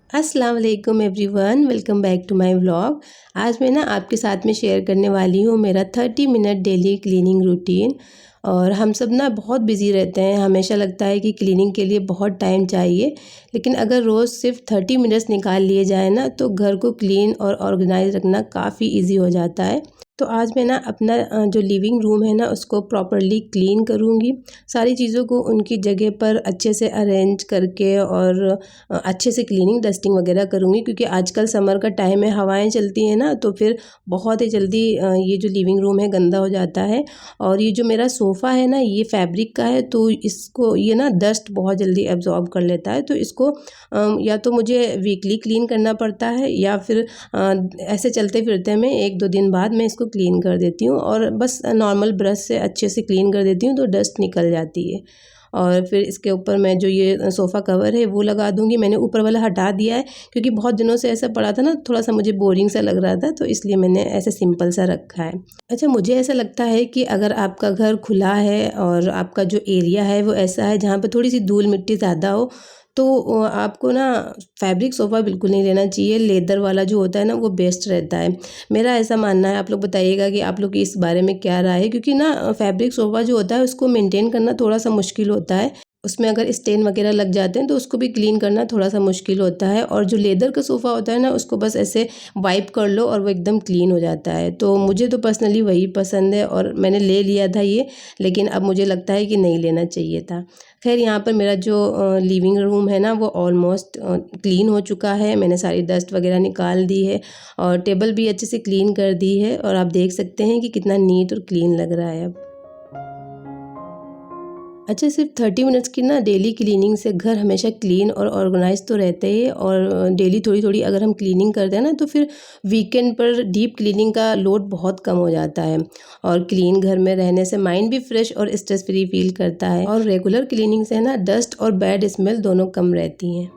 अस्सलाम वालेकुम everyone, welcome back to my vlog. आज मैं ना आपके साथ में शेयर करने वाली हूँ मेरा 30 मिनट डेली क्लीनिंग रूटीन। और हम सब ना बहुत बिज़ी रहते हैं, हमेशा लगता है कि क्लीनिंग के लिए बहुत टाइम चाहिए, लेकिन अगर रोज़ सिर्फ 30 मिनट्स निकाल लिए जाए ना तो घर को क्लीन और ऑर्गेनाइज रखना काफ़ी इजी हो जाता है। तो आज मैं ना अपना जो लिविंग रूम है ना उसको प्रॉपरली क्लीन करूँगी। सारी चीज़ों को उनकी जगह पर अच्छे से अरेंज करके और अच्छे से क्लीनिंग डस्टिंग वगैरह करूँगी, क्योंकि आजकल समर का टाइम है, हवाएं चलती हैं ना तो फिर बहुत ही जल्दी ये जो लिविंग रूम है गंदा हो जाता है। और ये जो मेरा सोफ़ा है ना ये फैब्रिक का है, तो इसको ये ना डस्ट बहुत जल्दी एब्जॉर्ब कर लेता है, तो इसको या तो मुझे वीकली क्लीन करना पड़ता है या फिर ऐसे चलते फिरते में 1-2 दिन बाद मैं इसको क्लीन कर देती हूँ और बस नॉर्मल ब्रश से अच्छे से क्लीन कर देती हूँ तो डस्ट निकल जाती है। और फिर इसके ऊपर मैं जो ये सोफ़ा कवर है वो लगा दूँगी। मैंने ऊपर वाला हटा दिया है क्योंकि बहुत दिनों से ऐसा पड़ा था ना, थोड़ा-सा मुझे बोरिंग सा लग रहा था, तो इसलिए मैंने ऐसे सिंपल सा रखा है। अच्छा, मुझे ऐसा लगता है कि अगर आपका घर खुला है और आपका जो एरिया है वो ऐसा है जहाँ पे थोड़ी-सी धूल-मिट्टी ज़्यादा हो, तो आपको ना फैब्रिक सोफ़ा बिल्कुल नहीं लेना चाहिए। लेदर वाला जो होता है ना वो बेस्ट रहता है। मेरा ऐसा मानना है, आप लोग बताइएगा कि आप लोग की इस बारे में क्या राय है? क्योंकि ना फैब्रिक सोफ़ा जो होता है उसको मेंटेन करना थोड़ा-सा मुश्किल होता है। उसमें अगर स्टेन वगैरह लग जाते हैं तो उसको भी क्लीन करना थोड़ा-सा मुश्किल होता है, और जो लेदर का सोफ़ा होता है ना उसको बस ऐसे वाइप कर लो और वो एकदम क्लीन हो जाता है। तो मुझे तो पर्सनली वही पसंद है और मैंने ले लिया था ये, लेकिन अब मुझे लगता है कि नहीं लेना चाहिए था। ख़ैर, यहाँ पर मेरा जो लिविंग रूम है ना वो ऑलमोस्ट क्लीन हो चुका है। मैंने सारी डस्ट वगैरह निकाल दी है और टेबल भी अच्छे से क्लीन कर दी है, और आप देख सकते हैं कि कितना नीट और क्लीन लग रहा है अब। अच्छा, सिर्फ 30 मिनट्स की ना डेली क्लीनिंग से घर हमेशा क्लीन और ऑर्गेनाइज तो रहते ही, और डेली थोड़ी थोड़ी अगर हम क्लीनिंग करते हैं ना तो फिर वीकेंड पर डीप क्लीनिंग का लोड बहुत कम हो जाता है। और क्लीन घर में रहने से माइंड भी फ्रेश और स्ट्रेस फ्री फील करता है, और रेगुलर क्लीनिंग से ना डस्ट और बैड स्मेल दोनों कम रहती हैं।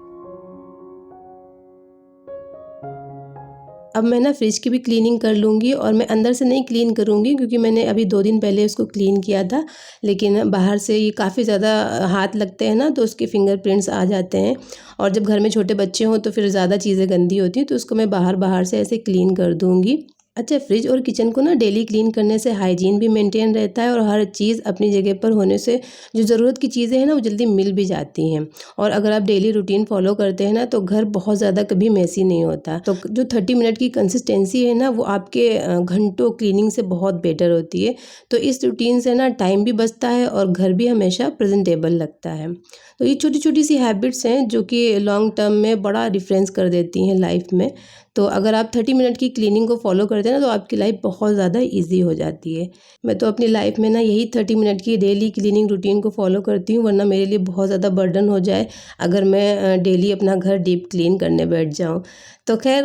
अब मैं ना फ्रिज की भी क्लीनिंग कर लूँगी, और मैं अंदर से नहीं क्लीन करूँगी क्योंकि मैंने अभी 2 दिन पहले उसको क्लीन किया था। लेकिन बाहर से ये काफ़ी ज़्यादा हाथ लगते हैं ना तो उसके फिंगरप्रिंट्स आ जाते हैं, और जब घर में छोटे बच्चे हों तो फिर ज़्यादा चीज़ें गंदी होती हैं, तो उसको मैं बाहर-बाहर से ऐसे क्लीन कर दूँगी। अच्छा, फ्रिज और किचन को ना डेली क्लीन करने से हाइजीन भी मेंटेन रहता है, और हर चीज़ अपनी जगह पर होने से जो ज़रूरत की चीज़ें हैं ना वो जल्दी मिल भी जाती हैं। और अगर आप डेली रूटीन फॉलो करते हैं ना तो घर बहुत ज़्यादा कभी मेसी नहीं होता। तो जो 30 मिनट की कंसिस्टेंसी है ना वो आपके घंटों क्लीनिंग से बहुत बेटर होती है। तो इस रूटीन से ना टाइम भी बचता है और घर भी हमेशा प्रेजेंटेबल लगता है। तो ये छोटी-छोटी सी हैबिट्स हैं जो कि लॉन्ग टर्म में बड़ा डिफरेंस कर देती हैं लाइफ में। तो अगर आप 30 मिनट की क्लीनिंग को फॉलो करते हैं ना तो आपकी लाइफ बहुत ज़्यादा ईज़ी हो जाती है। मैं तो अपनी लाइफ में ना यही 30 मिनट की डेली क्लीनिंग रूटीन को फॉलो करती हूँ, वरना मेरे लिए बहुत ज़्यादा बर्डन हो जाए अगर मैं डेली अपना घर डीप क्लीन करने बैठ जाऊँ। तो ख़ैर,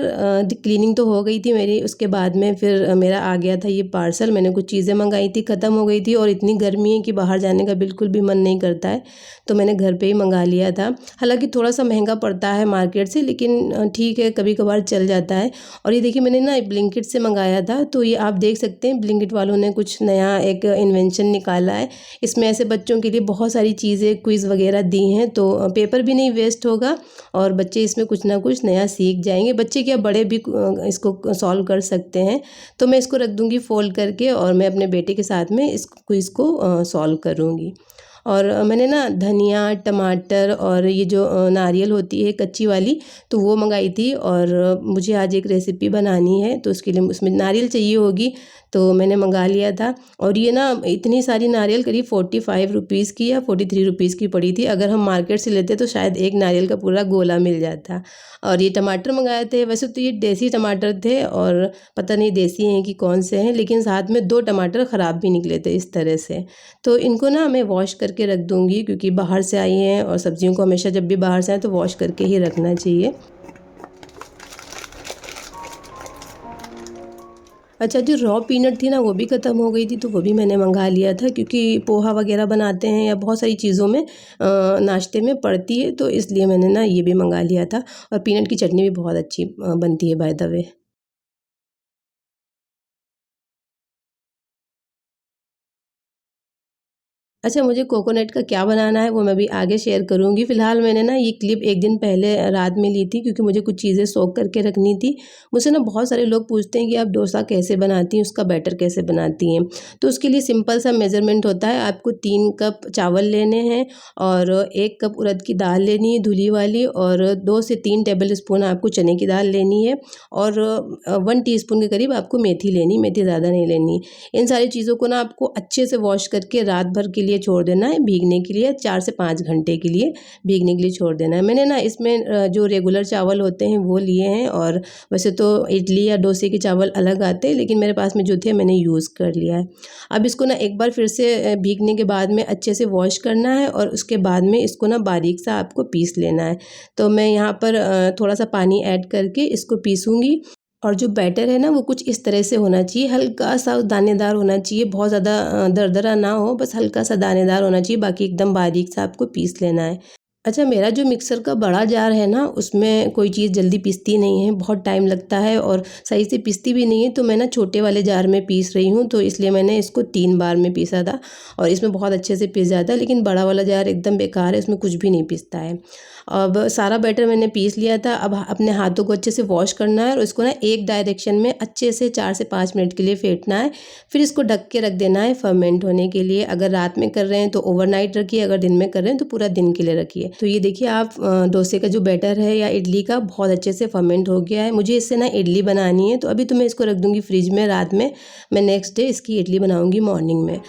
क्लीनिंग तो हो गई थी मेरी, उसके बाद में फिर मेरा आ गया था ये पार्सल। मैंने कुछ चीज़ें मंगाई थी, ख़त्म हो गई थी, और इतनी गर्मी है कि बाहर जाने का बिल्कुल भी मन नहीं करता है, तो मैंने घर पे ही मंगा लिया था। हालाँकि थोड़ा-सा महँगा पड़ता है मार्केट से, लेकिन ठीक है, कभी-कभार चल जाता है। और ये देखिए, मैंने ना ब्लिंकिट से मंगाया था, तो ये आप देख सकते हैं ब्लिंकिट वालों ने कुछ नया एक इन्वेंशन निकाला है। इसमें ऐसे बच्चों के लिए बहुत सारी चीज़ें, क्विज़ वगैरह दी हैं, तो पेपर भी नहीं वेस्ट होगा और बच्चे इसमें कुछ ना कुछ नया सीख जाएँगे। बच्चे क्या, बड़े भी इसको सॉल्व कर सकते हैं। तो मैं इसको रख दूँगी फ़ोल्ड करके, और मैं अपने बेटे के साथ में इस क्विज़ को सॉल्व करूँगी। और मैंने ना धनिया, टमाटर और ये जो नारियल होती है कच्ची वाली, तो वो मंगाई थी, और मुझे आज एक रेसिपी बनानी है तो उसके लिए उसमें नारियल चाहिए होगी, तो मैंने मंगा लिया था। और ये ना इतनी सारी नारियल करीब 45 रुपीज़ की या 43 रुपीज़ की पड़ी थी। अगर हम मार्केट से लेते तो शायद एक नारियल का पूरा गोला मिल जाता। और ये टमाटर मंगाए थे, वैसे तो ये देसी टमाटर थे, और पता नहीं देसी हैं कि कौन से हैं, लेकिन साथ में 2 टमाटर ख़राब भी निकले थे इस तरह से। तो इनको ना मैं वॉश करके रख दूँगी, क्योंकि बाहर से आई हैं और सब्जियों को हमेशा जब भी बाहर से आए तो वॉश करके ही रखना चाहिए। अच्छा, जो रॉ पीनट थी ना वो भी ख़त्म हो गई थी, तो वो भी मैंने मंगा लिया था, क्योंकि पोहा वगैरह बनाते हैं या बहुत सारी चीज़ों में नाश्ते में पड़ती है, तो इसलिए मैंने ना ये भी मंगा लिया था। और पीनट की चटनी भी बहुत अच्छी बनती है बाय द वे। अच्छा, मुझे कोकोनट का क्या बनाना है वो मैं भी आगे शेयर करूँगी। फ़िलहाल मैंने ना ये क्लिप 1 दिन पहले रात में ली थी, क्योंकि मुझे कुछ चीज़ें सोक करके रखनी थी। मुझसे ना बहुत सारे लोग पूछते हैं कि आप डोसा कैसे बनाती हैं, उसका बैटर कैसे बनाती हैं? तो उसके लिए सिंपल सा मेज़रमेंट होता है, आपको 3 कप चावल लेने हैं और 1 कप उड़द की दाल लेनी है धुली वाली, और 2 से 3 टेबल स्पून आपको चने की दाल लेनी है, और 1 टीस्पून के करीब आपको मेथी लेनी, मेथी ज़्यादा नहीं लेनी। इन सारी चीज़ों को ना आपको अच्छे से वॉश करके रात भर के लिए छोड़ देना है भीगने के लिए, 4 से 5 घंटे के लिए भीगने के लिए छोड़ देना है। मैंने ना इसमें जो रेगुलर चावल होते हैं वो लिए हैं, और वैसे तो इडली या डोसे के चावल अलग आते हैं, लेकिन मेरे पास में जो थे मैंने यूज़ कर लिया है। अब इसको ना एक बार फिर से भीगने के बाद में अच्छे से वॉश करना है, और उसके बाद में इसको ना बारीक सा आपको पीस लेना है। तो मैं यहाँ पर थोड़ा सा पानी ऐड करके इसको पीसूँगी, और जो बैटर है ना वो कुछ इस तरह से होना चाहिए, हल्का सा दानेदार होना चाहिए, बहुत ज़्यादा दरदरा ना हो, बस हल्का सा दानेदार होना चाहिए, बाकी एकदम बारीक सा आपको पीस लेना है। अच्छा, मेरा जो मिक्सर का बड़ा जार है ना, उसमें कोई चीज़ जल्दी पिसती नहीं है, बहुत टाइम लगता है और सही से पिसती भी नहीं है, तो मैं ना छोटे वाले जार में पीस रही हूँ, तो इसलिए मैंने इसको 3 बार में पीसा था, और इसमें बहुत अच्छे से पिस जाता है। लेकिन बड़ा वाला जार एकदम बेकार है, इसमें कुछ भी नहीं पिसता है। अब सारा बैटर मैंने पीस लिया था, अब अपने हाथों को अच्छे से वॉश करना है, और इसको ना एक डायरेक्शन में अच्छे से 4 से 5 मिनट के लिए फेंटना है। फिर इसको ढक के रख देना है फर्मेंट होने के लिए। अगर रात में कर रहे हैं तो ओवरनाइट रखिए, अगर दिन में कर रहे हैं तो पूरा दिन के लिए रखिए। तो ये देखिए आप डोसे का जो बैटर है या इडली का, बहुत अच्छे से फर्मेंट हो गया है। मुझे इससे ना इडली बनानी है, तो अभी तो मैं इसको रख दूँगी फ्रिज में रात में। मैं नेक्स्ट डे इसकी इडली बनाऊँगी मॉर्निंग में।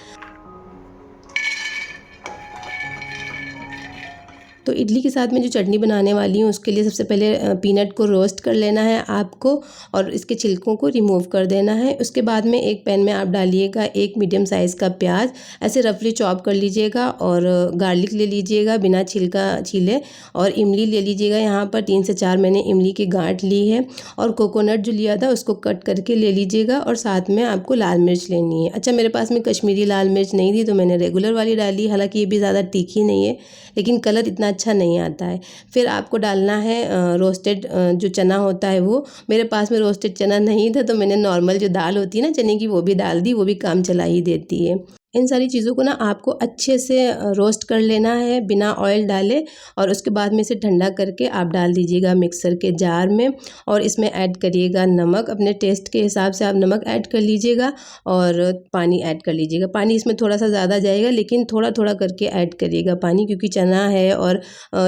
तो इडली के साथ में जो चटनी बनाने वाली हूँ उसके लिए सबसे पहले पीनट को रोस्ट कर लेना है आपको, और इसके छिलकों को रिमूव कर देना है। उसके बाद में एक पैन में आप डालिएगा 1 मीडियम साइज़ का प्याज, ऐसे रफली चॉप कर लीजिएगा, और गार्लिक ले लीजिएगा बिना छिलका छीले, और इमली ले लीजिएगा। यहाँ पर 3 से 4 मैंने इमली की गांठ ली है, और कोकोनट जो लिया था उसको कट करके ले लीजिएगा, और साथ में आपको लाल मिर्च लेनी है। अच्छा, मेरे पास में कश्मीरी लाल मिर्च नहीं थी, तो मैंने रेगुलर वाली डाली, हालांकि ये भी ज़्यादा तीखी नहीं है, लेकिन कलर इतना अच्छा नहीं आता है। फिर आपको डालना है रोस्टेड जो चना होता है वो। मेरे पास में रोस्टेड चना नहीं था, तो मैंने नॉर्मल जो दाल होती है ना चने की, वो भी डाल दी, वो भी काम चला ही देती है। इन सारी चीज़ों को ना आपको अच्छे से रोस्ट कर लेना है बिना ऑयल डाले, और उसके बाद में इसे ठंडा करके आप डाल दीजिएगा मिक्सर के जार में, और इसमें ऐड करिएगा नमक, अपने टेस्ट के हिसाब से आप नमक ऐड कर लीजिएगा, और पानी ऐड कर लीजिएगा। पानी इसमें थोड़ा सा ज़्यादा जाएगा, लेकिन थोड़ा थोड़ा करके ऐड करिएगा पानी, क्योंकि चना है और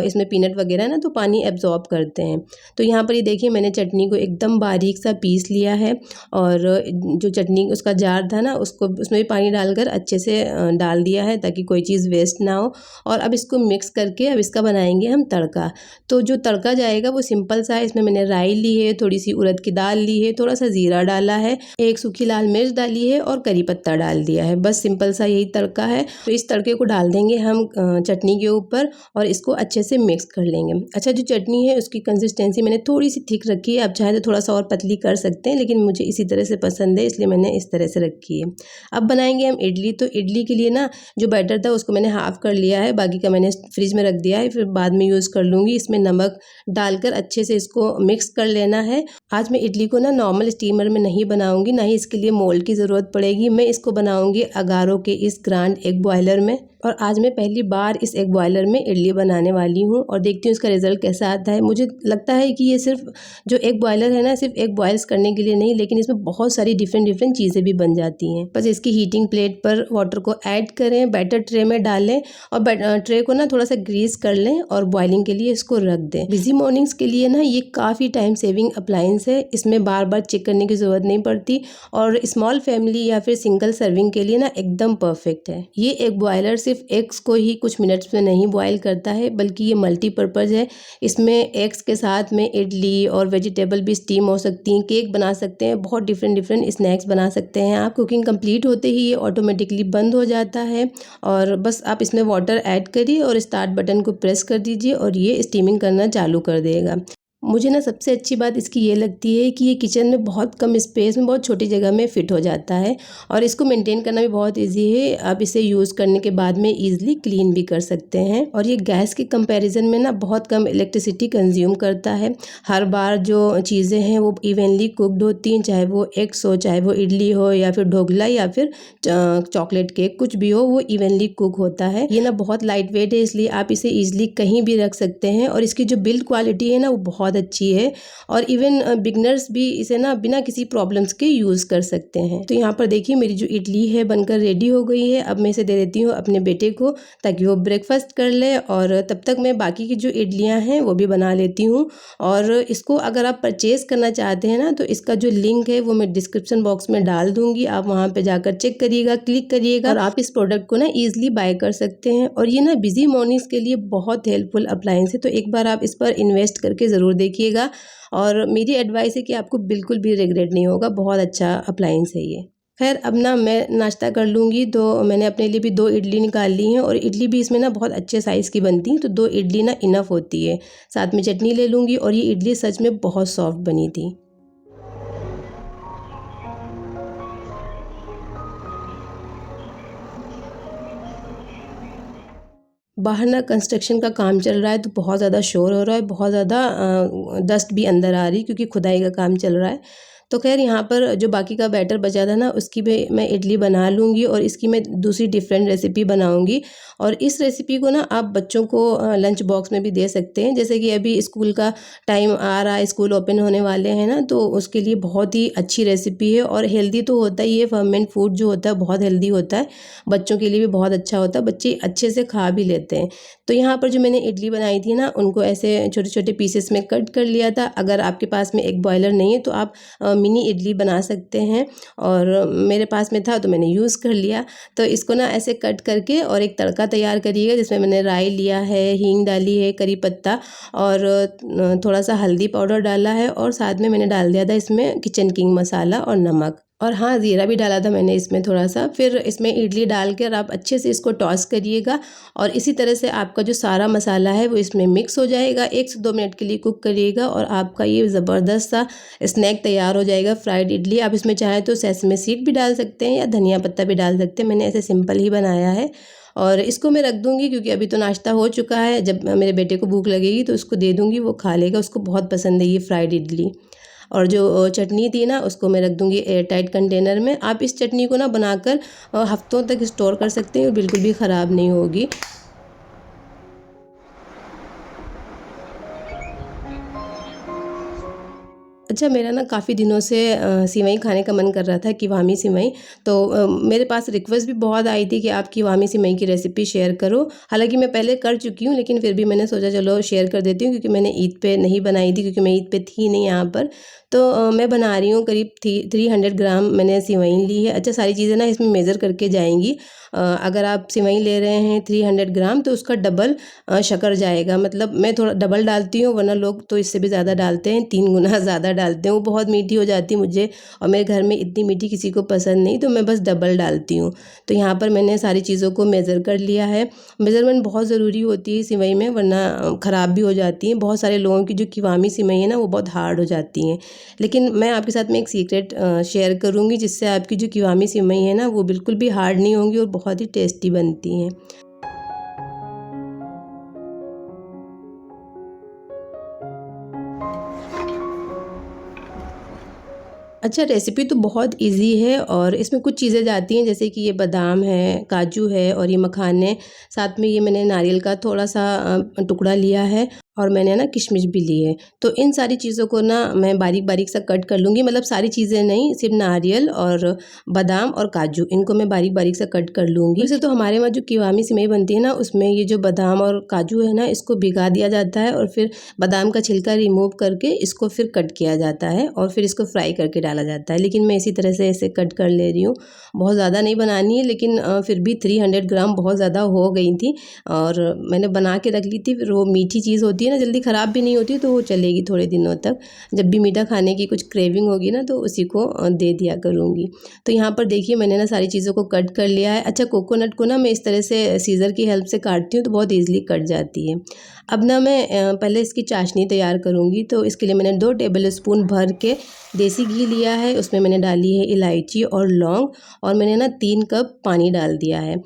इसमें पीनट वगैरह है ना, तो पानी एब्जॉर्ब करते हैं। तो यहाँ पर ये देखिए मैंने चटनी को एकदम बारीक सा पीस लिया है, और जो चटनी उसका जार था ना उसको उसमें भी पानी डालकर अच्छे से डाल दिया है, ताकि कोई चीज़ वेस्ट ना हो। और अब इसको मिक्स करके अब इसका बनाएंगे हम तड़का। तो जो तड़का जाएगा वो सिंपल सा है। इसमें मैंने राई ली है, थोड़ी सी उड़द की दाल ली है, थोड़ा सा ज़ीरा डाला है, 1 सूखी लाल मिर्च डाली है, और करी पत्ता डाल दिया है। बस सिंपल सा यही तड़का है। तो इस तड़के को डाल देंगे हम चटनी के ऊपर, और इसको अच्छे से मिक्स कर लेंगे। अच्छा, जो चटनी है उसकी कंसिस्टेंसी मैंने थोड़ी सी थिक रखी है, आप चाहें तो थोड़ा सा और पतली कर सकते हैं, लेकिन मुझे इसी तरह से पसंद है, इसलिए मैंने इस तरह से रखी है। अब बनाएंगे हम इडली। तो इडली के लिए ना जो बैटर था उसको मैंने हाफ़ कर लिया है, बाकी का मैंने फ्रिज में रख दिया है, फिर बाद में यूज़ कर लूँगी। इसमें नमक डालकर अच्छे से इसको मिक्स कर लेना है। आज मैं इडली को ना नॉर्मल स्टीमर में नहीं बनाऊँगी, ना ही इसके लिए मोल्ड की ज़रूरत पड़ेगी। मैं इसको बनाऊँगी अगारो के इस ग्रांड एग बॉयलर में, और आज मैं पहली बार इस एग बॉयलर में इडली बनाने वाली हूँ, और देखती हूँ इसका रिज़ल्ट कैसा आता है। मुझे लगता है कि ये सिर्फ जो एग बॉयलर है ना, सिर्फ एग बॉयल्स करने के लिए नहीं, लेकिन इसमें बहुत सारी डिफरेंट चीज़ें भी बन जाती हैं। बस इसकी हीटिंग प्लेट पर वाटर को ऐड करें, बैटर ट्रे में डालें, और ट्रे को ना थोड़ा सा ग्रीस कर लें, और बॉइलिंग के लिए इसको रख दें। बिजी मॉर्निंग्स के लिए ना ये काफ़ी टाइम सेविंग अप्लायंस है, इसमें बार बार चेक करने की ज़रूरत नहीं पड़ती, और स्मॉल फैमिली या फिर सिंगल सर्विंग के लिए ना एकदम परफेक्ट है। ये एग बॉयलर सिर्फ एग्स को ही कुछ मिनट्स में नहीं बॉयल करता है, बल्कि ये मल्टीपर्पज़ है। इसमें एग्स के साथ में इडली और वेजिटेबल भी स्टीम हो सकती हैं, केक बना सकते हैं, बहुत डिफरेंट स्नैक्स बना सकते हैं आप। कुकिंग कंप्लीट होते ही ये ऑटोमेटिकली बंद हो जाता है, और बस आप इसमें वाटर ऐड करिए और स्टार्ट बटन को प्रेस कर दीजिए, और ये स्टीमिंग करना चालू कर देगा। मुझे ना सबसे अच्छी बात इसकी ये लगती है कि ये किचन में बहुत कम स्पेस में बहुत छोटी जगह में फ़िट हो जाता है और इसको मेंटेन करना भी बहुत इजी है। आप इसे यूज़ करने के बाद में इजीली क्लीन भी कर सकते हैं और ये गैस के कंपैरिजन में ना बहुत कम इलेक्ट्रिसिटी कंज्यूम करता है। हर बार जो चीज़ें हैं वो इवनली कुकड होती हैं, चाहे वो एग्स हो, चाहे वो इडली हो या फिर ढोकला या फिर चॉकलेट केक, कुछ भी हो वो इवनली कुक होता है। ये ना बहुत लाइट वेट है, इसलिए आप इसे ईजिली कहीं भी रख सकते हैं और इसकी जो बिल्ड क्वालिटी है ना वो बहुत अच्छी है और इवन बिगनर्स भी इसे ना बिना किसी प्रॉब्लम्स के यूज़ कर सकते हैं। तो यहाँ पर देखिए मेरी जो इडली है बनकर रेडी हो गई है। अब मैं इसे दे देती हूँ अपने बेटे को ताकि वो ब्रेकफास्ट कर ले और तब तक मैं बाकी की जो इडलियाँ हैं वो भी बना लेती हूँ। और इसको अगर आप परचेज़ करना चाहते हैं ना तो इसका जो लिंक है वो मैं डिस्क्रिप्शन बॉक्स में डाल दूँगी। आप वहाँ पर जाकर चेक करिएगा, क्लिक करिएगा और आप इस प्रोडक्ट को ना ईजिली बाय कर सकते हैं। और ये ना बिजी मॉर्निंग्स के लिए बहुत हेल्पफुल अप्लायंस है, तो एक बार आप इस पर इन्वेस्ट करके ज़रूर देखिएगा और मेरी एडवाइस है कि आपको बिल्कुल भी रिग्रेट नहीं होगा। बहुत अच्छा अप्लायंस है ये। खैर अब ना मैं नाश्ता कर लूँगी, तो मैंने अपने लिए भी 2 इडली निकाल ली हैं और इडली भी इसमें ना बहुत अच्छे साइज़ की बनती हैं, तो 2 इडली ना इनफ होती है। साथ में चटनी ले लूँगी और ये इडली सच में बहुत सॉफ्ट बनी थी। बाहर ना कंस्ट्रक्शन का काम चल रहा है तो बहुत ज़्यादा शोर हो रहा है, बहुत ज़्यादा डस्ट भी अंदर आ रही क्योंकि खुदाई का काम चल रहा है। तो ख़ैर यहाँ पर जो बाकी का बैटर बचा था ना उसकी भी मैं इडली बना लूँगी और इसकी मैं दूसरी डिफरेंट रेसिपी बनाऊँगी। और इस रेसिपी को ना आप बच्चों को लंच बॉक्स में भी दे सकते हैं। जैसे कि अभी स्कूल का टाइम आ रहा है, स्कूल ओपन होने वाले हैं ना, तो उसके लिए बहुत ही अच्छी रेसिपी है और हेल्दी तो होता ही है। फर्मेंट फूड जो होता है बहुत हेल्दी होता है, बच्चों के लिए भी बहुत अच्छा होता है, बच्चे अच्छे से खा भी लेते हैं। तो यहाँ पर जो मैंने इडली बनाई थी ना उनको ऐसे छोटे-छोटे पीसेस में कट कर लिया था। अगर आपके पास में एक बॉयलर नहीं है तो आप मिनी इडली बना सकते हैं और मेरे पास में था तो मैंने यूज़ कर लिया। तो इसको ना ऐसे कट करके और एक तड़का तैयार करिएगा जिसमें मैंने राई लिया है, हींग डाली है, करी पत्ता और थोड़ा सा हल्दी पाउडर डाला है और साथ में मैंने डाल दिया था इसमें किचन किंग मसाला और नमक और हाँ, ज़ीरा भी डाला था मैंने इसमें थोड़ा-सा। फिर इसमें इडली डाल कर आप अच्छे से इसको टॉस करिएगा और इसी तरह से आपका जो सारा मसाला है वो इसमें मिक्स हो जाएगा। 1 से 2 मिनट के लिए कुक करिएगा और आपका ये ज़बरदस्त सा स्नैक तैयार हो जाएगा, फ्राइड इडली। आप इसमें चाहें तो सेसमे सीड भी डाल सकते हैं या धनिया पत्ता भी डाल सकते हैं। मैंने ऐसे सिंपल ही बनाया है और इसको मैं रख दूँगी क्योंकि अभी तो नाश्ता हो चुका है। जब मेरे बेटे को भूख लगेगी तो उसको दे दूँगी, वो खा लेगा। उसको बहुत पसंद है ये फ्राइड इडली। और जो चटनी थी ना उसको मैं रख दूँगी एयर टाइट कंटेनर में। आप इस चटनी को ना बनाकर हफ्तों तक स्टोर कर सकते हैं और बिल्कुल भी ख़राब नहीं होगी। अच्छा, मेरा ना काफ़ी दिनों से सिवई खाने का मन कर रहा था, किवामी सिवई। तो मेरे पास रिक्वेस्ट भी बहुत आई थी कि आप किवामी सिवई की रेसिपी शेयर करो। हालाँकि मैं पहले कर चुकी हूँ लेकिन फिर भी मैंने सोचा चलो शेयर कर देती हूँ क्योंकि मैंने ईद पे नहीं बनाई थी क्योंकि मैं ईद पे थी नहीं यहाँ पर। तो मैं बना रही हूँ करीब 300 ग्राम मैंने सिवई ली है। अच्छा, सारी चीज़ें ना इसमें मेज़र करके जाएँगी। अगर आप सिवई ले रहे हैं 300 ग्राम तो उसका डबल शक्कर जाएगा। मतलब मैं थोड़ा डबल डालती हूँ वरना लोग तो इससे भी ज़्यादा डालते हैं, 3 गुना ज़्यादा डालते हैं। वो बहुत मीठी हो जाती है मुझे और मेरे घर में इतनी मीठी किसी को पसंद नहीं, तो मैं बस डबल डालती हूँ। तो यहाँ पर मैंने सारी चीज़ों को मेज़र कर लिया है। मेज़रमेंट बहुत ज़रूरी होती है सिवई में वरना ख़राब भी हो जाती हैं। बहुत सारे लोगों की जो किवामी सिवई है ना वो बहुत हार्ड हो जाती हैं। लेकिन मैं आपके साथ में एक सीक्रेट शेयर करूँगी जिससे आपकी जो किवामी सिवई है ना वो बिल्कुल भी हार्ड नहीं होंगी और बहुत ही टेस्टी बनती हैं। अच्छा, रेसिपी तो बहुत इजी है और इसमें कुछ चीज़ें जाती हैं जैसे कि ये बादाम है, काजू है और ये मखाने, साथ में ये मैंने नारियल का थोड़ा-सा टुकड़ा लिया है और मैंने ना किशमिश भी ली है। तो इन सारी चीज़ों को ना मैं बारीक-बारीक सा कट कर लूँगी, मतलब सारी चीज़ें नहीं, सिर्फ़ नारियल और बादाम और काजू, इनको मैं बारीक-बारीक सा कट कर लूँगी। वैसे तो हमारे वहाँ जो किवामी सिवई बनती है ना उसमें ये जो बादाम और काजू है ना इसको भिगा दिया जाता है और फिर बादाम का छिलका रिमूव करके इसको फिर कट किया जाता है और फिर इसको फ्राई करके डाला जाता है। लेकिन मैं इसी तरह से ऐसे कट कर ले रही हूँ। बहुत ज़्यादा नहीं बनानी है लेकिन फिर भी 300 ग्राम बहुत ज़्यादा हो गई थी और मैंने बना के रख ली थी। फिर वो मीठी चीज़ होती है है ना, जल्दी ख़राब भी नहीं होती, तो वो चलेगी थोड़े दिनों तक। जब भी मीठा खाने की कुछ क्रेविंग होगी ना, तो उसी को दे दिया करूँगी। तो यहाँ पर देखिए मैंने ना सारी चीज़ों को कट कर लिया है। अच्छा, कोकोनट को ना मैं इस तरह से सीज़र की हेल्प से काटती हूँ तो बहुत ईज़िली कट जाती है। अब ना मैं पहले इसकी चाशनी तैयार करूँगी। तो इसके लिए मैंने 2 टेबल स्पून भर के देसी घी लिया है, उसमें मैंने डाली है इलायची और लौंग, और मैंने ना 3 कप पानी डाल दिया है।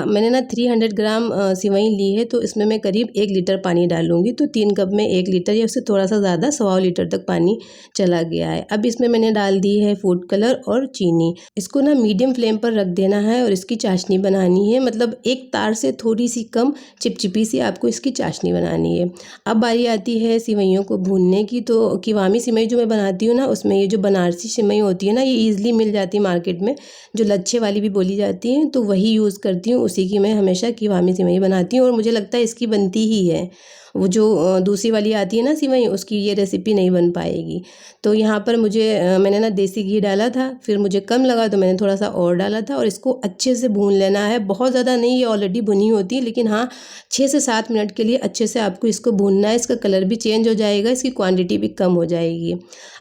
मैंने ना 300 ग्राम सिवई ली है, तो इसमें मैं करीब 1 लीटर पानी डालूँगी। तो 3 कप में 1 लीटर या उससे थोड़ा-सा ज़्यादा 1.25 लीटर तक पानी चला गया है। अब इसमें मैंने डाल दी है फूड कलर और चीनी। इसको ना मीडियम फ्लेम पर रख देना है और इसकी चाशनी बनानी है, मतलब एक तार से थोड़ी-सी कम चिपचिपी सी आपको इसकी चाशनी बनानी है। अब बारी आती है सिवइयों को भूनने की। तो किवामी सिवई जो मैं बनाती हूँ ना, उसमें ये जो बनारसी सिवई होती है ना, ये ईज़िली मिल जाती है मार्केट में, जो लच्छे वाली भी बोली जाती हैं, तो वही यूज़ करती हूँ। उसी की मैं हमेशा किवामी सिवई बनाती हूँ और मुझे लगता है इसकी बनती ही है। वो जो दूसरी वाली आती है ना सिवई, उसकी ये रेसिपी नहीं बन पाएगी। तो यहाँ पर मैंने ना देसी घी डाला था, फिर मुझे कम लगा तो मैंने थोड़ा-सा और डाला था, और इसको अच्छे से भून लेना है। बहुत ज़्यादा नहीं, ये ऑलरेडी भुनी होती है, लेकिन हाँ 6 से 7 मिनट के लिए अच्छे से आपको इसको भूनना है। इसका कलर भी चेंज हो जाएगा, इसकी क्वांटिटी भी कम हो जाएगी।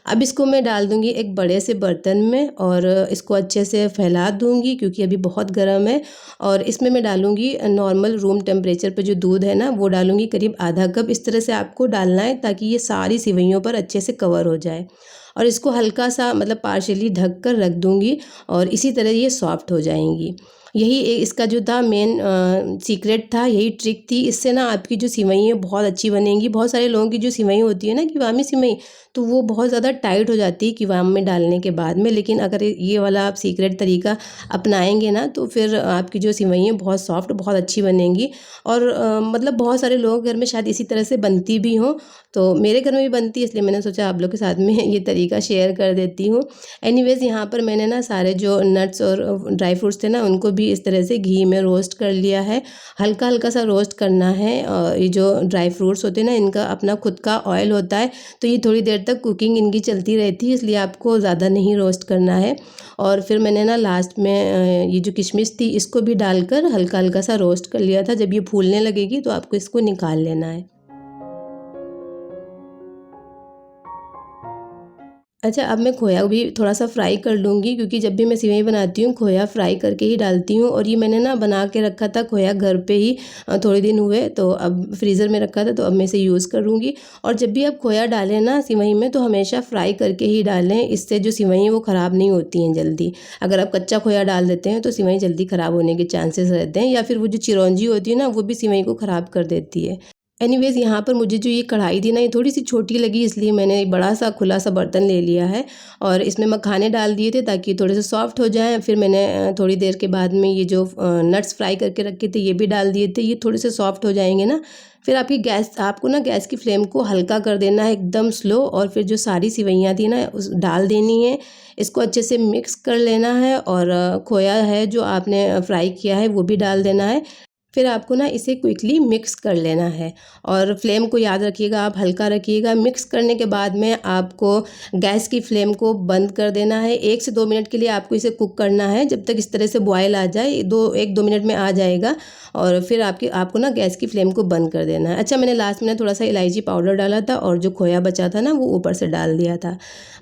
अब इसको मैं डाल दूँगी एक बड़े से बर्तन में और इसको अच्छे से फैला दूँगी, क्योंकि अभी बहुत गर्म है। और इसमें मैं डालूँगी नॉर्मल रूम टेम्परेचर पे जो दूध है ना, वो डालूँगी करीब आधा कप। इस तरह से आपको डालना है ताकि ये सारी सिवइयों पर अच्छे से कवर हो जाए। और इसको हल्का सा मतलब पार्शियली ढक कर रख दूँगी और इसी तरह ये सॉफ्ट हो जाएंगी। यही इसका जो था मेन सीक्रेट था, यही ट्रिक थी। इससे ना आपकी जो सिवइयाँ बहुत अच्छी बनेंगी। बहुत सारे लोगों की जो सिवई होती है ना, किवामी सिवई, तो वो बहुत ज़्यादा टाइट हो जाती है किवाम में डालने के बाद में। लेकिन अगर ये वाला आप सीक्रेट तरीका अपनाएंगे ना, तो फिर आपकी जो सिवइयाँ बहुत सॉफ्ट, बहुत अच्छी बनेंगी। और मतलब बहुत सारे लोगों के घर में शायद इसी तरह से बनती भी हों, तो मेरे घर में भी बनती है, इसलिए मैंने सोचा आप लोग के साथ में ये तरीका शेयर कर देती हूँ। एनीवेज़, यहाँ पर मैंने ना सारे जो नट्स और ड्राई फ्रूट्स थे ना, उनको भी इस तरह से घी में रोस्ट कर लिया है। हल्का-हल्का सा रोस्ट करना है। ये जो ड्राई फ्रूट्स होते हैं ना, इनका अपना खुद का ऑयल होता है, तो ये थोड़ी देर तक कुकिंग इनकी चलती रहती है, इसलिए आपको ज़्यादा नहीं रोस्ट करना है। और फिर मैंने ना लास्ट में ये जो किशमिश थी, इसको भी डालकर हल्का-हल्का सा रोस्ट कर लिया था। जब ये फूलने लगेगी तो आपको इसको निकाल लेना है। अच्छा, अब मैं खोया भी थोड़ा-सा फ्राई कर लूँगी, क्योंकि जब भी मैं सेवई बनाती हूँ खोया फ्राई करके ही डालती हूँ। और ये मैंने ना बना के रखा था खोया घर पे ही, थोड़े दिन हुए, तो अब फ्रीज़र में रखा था, तो अब मैं इसे यूज़ करूँगी। और जब भी आप खोया डालें ना सेवई में, तो हमेशा फ्राई करके ही डालें, इससे जो सेवई हैं वो ख़राब नहीं होती हैं जल्दी। अगर आप कच्चा खोया डाल देते हैं तो सेवई जल्दी ख़राब होने के चांसेस रहते हैं, या फिर वो जो चिरौंजी होती है ना, वो भी सेवई को ख़राब कर देती है। एनीवेज़, यहाँ पर मुझे जो ये कढ़ाई थी ना, ये थोड़ी-सी छोटी लगी, इसलिए मैंने एक बड़ा-सा खुला-सा बर्तन ले लिया है और इसमें मखाने डाल दिए थे ताकि थोड़े से सॉफ्ट हो जाएँ। फिर मैंने थोड़ी देर के बाद में ये जो नट्स फ्राई करके रखे थे, ये भी डाल दिए थे। ये थोड़े से सॉफ्ट हो जाएँगे ना, फिर आपको ना गैस की फ्लेम को हल्का कर देना है, एकदम स्लो। और फिर जो सारी सिवइयाँ थी ना, उस डाल देनी है। इसको अच्छे से मिक्स कर लेना है और खोया है जो आपने फ्राई किया है, वो भी डाल देना है। फिर आपको ना इसे क्विकली मिक्स कर लेना है और फ्लेम को याद रखिएगा, आप हल्का रखिएगा। मिक्स करने के बाद में आपको गैस की फ्लेम को बंद कर देना है। 1 से 2 मिनट के लिए आपको इसे कुक करना है, जब तक इस तरह से बॉयल आ जाए। 1-2 मिनट में आ जाएगा और फिर आपको ना गैस की फ्लेम को बंद कर देना है। अच्छा, मैंने लास्ट में थोड़ा सा इलायची पाउडर डाला था और जो खोया बचा था ना, वो ऊपर से डाल दिया था।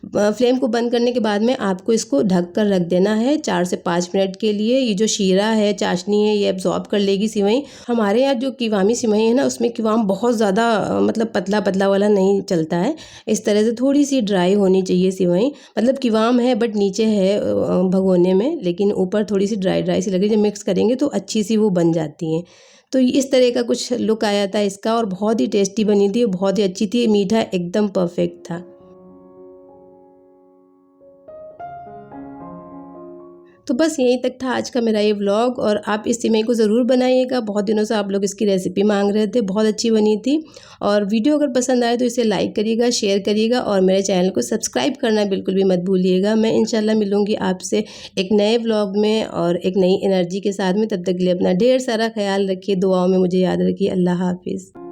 फ्लेम को बंद करने के बाद में आपको इसको ढक कर रख देना है 4 से 5 मिनट के लिए। ये जो शीरा है, चाशनी है, ये एब्जॉर्ब कर लेगी सिवई। हमारे यहाँ जो किवामी सिवई है ना, उसमें किवाम बहुत ज़्यादा मतलब पतला-पतला वाला नहीं चलता है। इस तरह से थोड़ी-सी ड्राई होनी चाहिए सिवई। मतलब किवाम है बट नीचे है भगोने में, लेकिन ऊपर थोड़ी-सी ड्राई सी लगे। जब मिक्स करेंगे तो अच्छी-सी वो बन जाती हैं। तो इस तरह का कुछ लुक आया था इसका और बहुत ही टेस्टी बनी थी, बहुत ही अच्छी थी। मीठा एकदम परफेक्ट था। तो बस यहीं तक था आज का मेरा ये व्लॉग और आप इस सिवई को ज़रूर बनाइएगा। बहुत दिनों से आप लोग इसकी रेसिपी मांग रहे थे, बहुत अच्छी बनी थी। और वीडियो अगर पसंद आए तो इसे लाइक करिएगा, शेयर करिएगा और मेरे चैनल को सब्सक्राइब करना बिल्कुल भी मत भूलिएगा। मैं इंशाल्लाह मिलूँगी आपसे एक नए व्लॉग में और एक नई एनर्जी के साथ में। तब तक के लिए अपना ढेर सारा ख्याल रखिए, दुआओं में मुझे याद रखिए। अल्लाह हाफ़िज़।